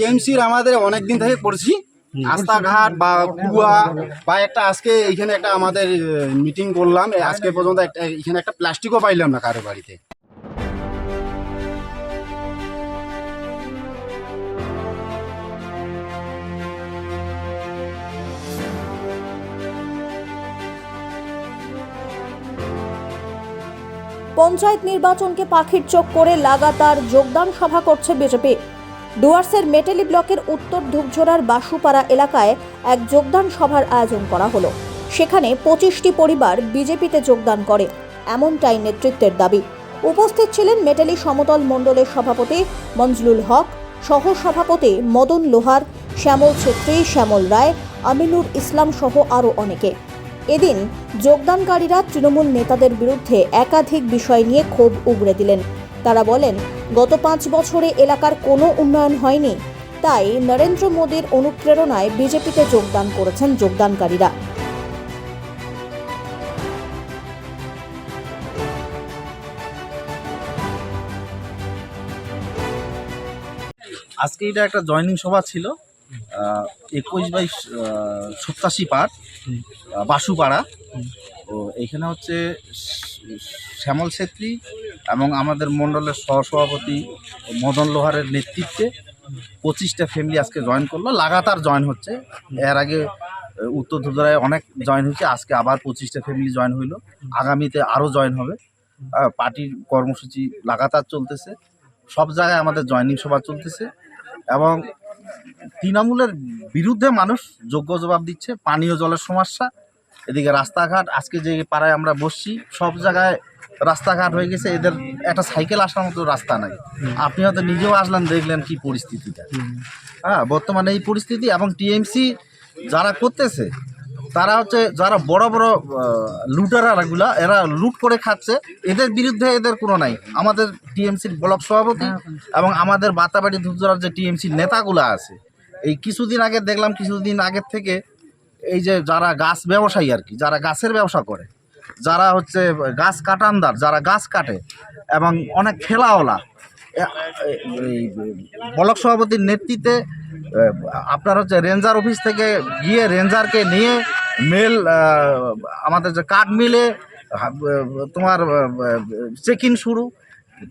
টিএমসির আমাদের অনেক দিন থেকে করছি, রাস্তাঘাট বা কুয়া বা একটা আজকে এইখানে একটা আমাদের মিটিং করলাম, আজকে পর্যন্ত একটা এখানে একটা প্লাস্টিকও পাইলাম না কারো বাড়িতে। পঞ্চায়েত নির্বাচনকে পাখির চোখ করে লাগাতার যোগদান সভা করছে বিজেপি। ডুয়ার্সের মেটেলি ব্লকের উত্তর ধূপঝোড়ার বাসুপাড়া এলাকায় এক যোগদান সভার আয়োজন করা হলো। সেখানে 25টি পরিবার বিজেপিতে যোগদান করে, এমনটাই নেতৃত্বের দাবি। উপস্থিত ছিলেন মেটেলি সমতল মণ্ডলের সভাপতি মঞ্জলুল হক, সহ সভাপতি মদন লোহার, শ্যামল ছেত্রী, শ্যামল রায়, আমিনুর ইসলাম সহ আরও অনেকে। এদিন যোগদানকারীরা তৃণমূল নেতাদের বিরুদ্ধে একাধিক বিষয় নিয়ে ক্ষোভ উগরে দিলেন। তারা বলেন, গত 5 বছরে এলাকার কোনো উন্নয়ন হয়নি, তাই নরেন্দ্র মোদীর অনুপ্রেরণায় বিজেপিতে যোগদান করেছেন যোগদানকারীরা। আজকে এটা একটা জয়নিং সভা ছিল 21/87 পার্ট বাসুপাড়া। তো এইখানে হচ্ছে শ্যামল ছেত্রী এবং আমাদের মণ্ডলের সহসভাপতি মদন লোহারের নেতৃত্বে 25টা ফ্যামিলি আজকে জয়েন করলো। লাগাতার জয়েন হচ্ছে, এর আগে উত্তর ধূপঝোড়ায় অনেক জয়েন হয়েছে, আজকে আবার 25টা ফ্যামিলি জয়েন হইলো, আগামীতে আরও জয়েন হবে। পার্টির কর্মসূচি লাগাতার চলতেছে, সব জায়গায় আমাদের জয়নিং সভা চলতেছে এবং তৃণমূলের বিরুদ্ধে মানুষ যোগ্য জবাব দিচ্ছে। পানীয় জলের সমস্যা, এদিকে রাস্তাঘাট, আজকে যে পাড়ায় আমরা বসছি সব জায়গায় রাস্তাঘাট হয়ে গেছে, এদের একটা সাইকেল আসার মতো রাস্তা নাই। আপনি হয়তো নিজেও আসলেন, দেখলেন কি পরিস্থিতিটা। বর্তমানে এই পরিস্থিতি এবং টিএমসি যারা করতেছে তারা হচ্ছে যারা বড় বড় লুটারাগুলা, এরা লুট করে খাচ্ছে, এদের বিরুদ্ধে এদের কোনো নাই। আমাদের টিএমসির ব্লক সভাপতি এবং আমাদের বাতাবাড়ি ধূপঝোড়ার যে টিএমসির নেতাগুলো আছে, এই কিছুদিন আগে দেখলাম, কিছুদিন আগের থেকে এই যে যারা গাছ ব্যবসায়ী আর কি, যারা গাছের ব্যবসা করে, যারা হচ্ছে গাছ কাটানদার, যারা গাছ কাটে এবং অনেক ঠেলাওয়ালা, এই ব্লক সভাপতির নেতৃত্বে আপনার হচ্ছে রেঞ্জার অফিস থেকে গিয়ে রেঞ্জারকে নিয়ে মেল আমাদের যে কাঠ মিলে তোমার চেকিং শুরু,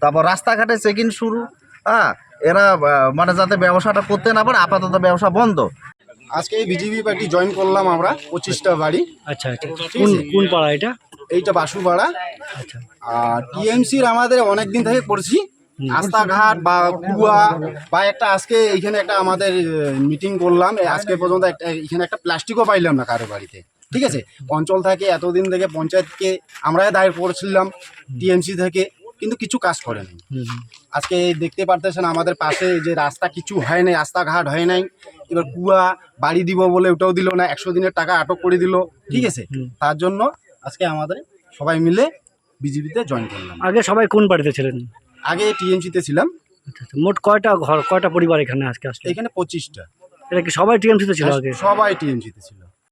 তারপর রাস্তাঘাটে চেকিং শুরু। এরা মানে যাতে ব্যবসাটা করতে না পারে, আপাতত ব্যবসা বন্ধ। আজকে এই বিজেপি পার্টি জয়েন করলাম আমরা 25টা বাড়ি। আচ্ছা আচ্ছা, কোন পাড়া এটা? এইটা বাসুপাড়া। আচ্ছা, আর টিএমসির আমাদের অনেক দিন থেকে করছি, রাস্তাঘাট বা কুয়া বা একটা আজকে এইখানে একটা আমাদের মিটিং করলাম, আজকে পর্যন্ত একটা এখানে একটা প্লাস্টিকও পাইলাম না কারো বাড়িতে। ঠিক আছে, অঞ্চল থেকে এতদিন থেকে পঞ্চায়েতকে আমরাই দায়ের করেছিলাম টিএমসি থেকে, কিন্তু কিছু কাজ করেনি। আজকে দেখতে পারতেছেন আমাদের পাশে যে রাস্তা কিছু হয় নাই, রাস্তাঘাট হয় নাই। এবার কুয়া বাড়ি দিব বলে ওটাও দিল না, 100 দিনের টাকা আটক করে দিল। ঠিক আছে, তার জন্য আজকে আমাদের সবাই মিলে বিজেপিতে জয়েন করলাম। আগে সবাই কোন বাড়িতে ছিলেন? আগে টিএমসিতে ছিলাম। আচ্ছা, মোট কয়টা ঘর, কয়টা পরিবার এখানে আজকে আসলে? এখানে 25টা। এটা কি সবাই টিএমসিতে ছিল আগে? সবাই টিএমসিতে ছিল।